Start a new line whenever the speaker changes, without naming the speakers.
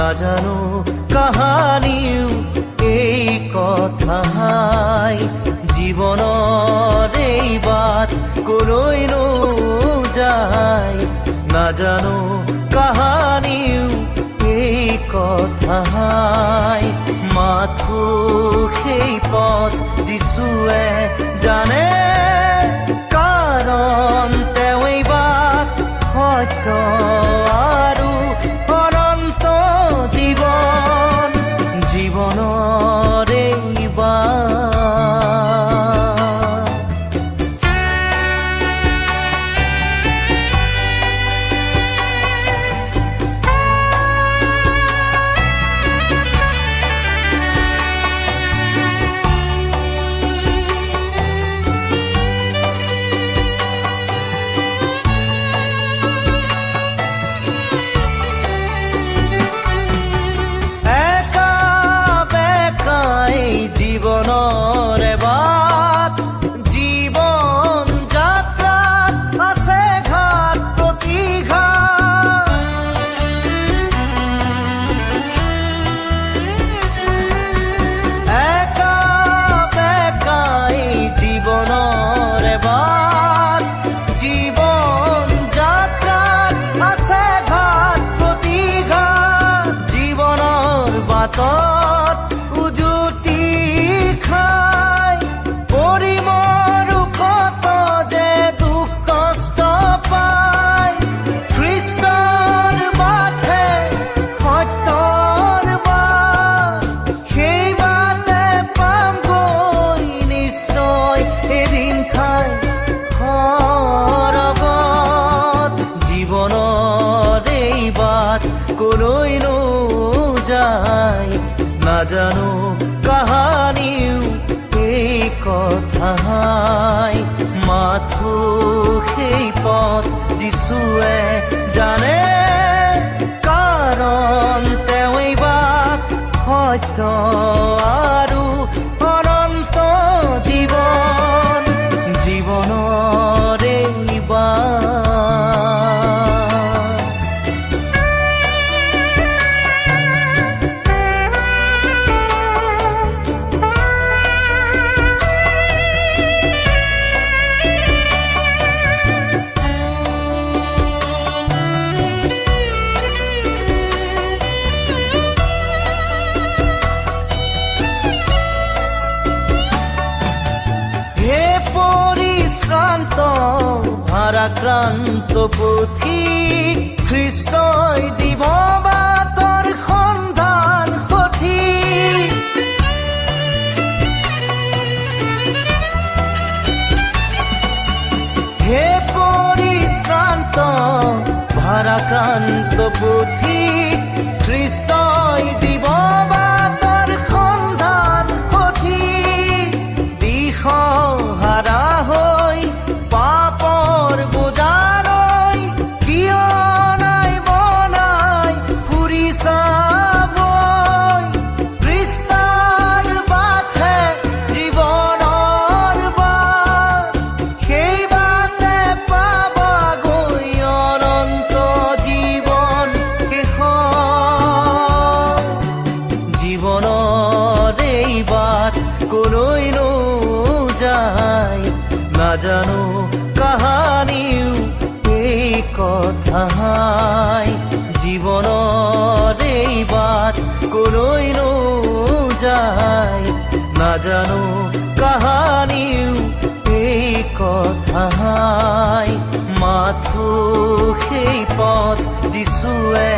নাজানো কাহানিও এই কথাই জীৱনৰ এই বাট কলৈনো যায় নাজানো কাহানিও এই কথাই মাথো সেই পথ যিশুৱে জানে কাৰণ তেওঁই বাট সত্য আৰু অনন্ত জীৱন জীৱনৰ এই বাট জীৱনৰ বাট জীৱন যাত্ৰাত আছে ঘাট প্ৰতিঘাট একা বেকাই জীৱনৰ বাট জীৱন যাত্ৰাত আছে ঘাট প্ৰতিঘাট জীৱনৰ বাটত উজুতি খাই পৰিমৰো কত যে দুখ কষ্ট পায় খ্ৰীষ্টৰ বাটে সত্যৰ বাট সেই বাটে পামগৈ নিশ্চয় এদিন ঠাই সৰগত জীৱনৰ এই বাট কলৈনো যায় নাজানো কাহানিও এই কথাই মাথো সেই পথ যিশুৱে জানে কাৰণ তেওঁই বাট সত্য আৰু অনন্ত জীৱন জীৱনৰ এই বাট ভাৰাক্ৰান্ত পুথি খ্ৰীষ্টই দিব বাটৰ সন্ধান সঠিক হে পৰিশ্ৰান্ত ভাৰাক্ৰান্ত পুথি খ্ৰীষ্টই দিব বাটৰ সন্ধান সঠিক দিশহাৰা হৈ পাপৰ বোজাৰৈ কিয় নাই বনাই ফুৰি চাবই খ্ৰীষ্টৰ বাটে জীৱনৰ বাট সেই বাটে পাবাগৈ অনন্ত জীৱন জীৱনৰ এই বাট কলৈনো যায় নাজানো কাহানিও এই কথাই জীৱনৰ এই বাট কলৈনো যায় নাজানো কাহানিও এই কথাই মাথো সেই পথ যিশুৱে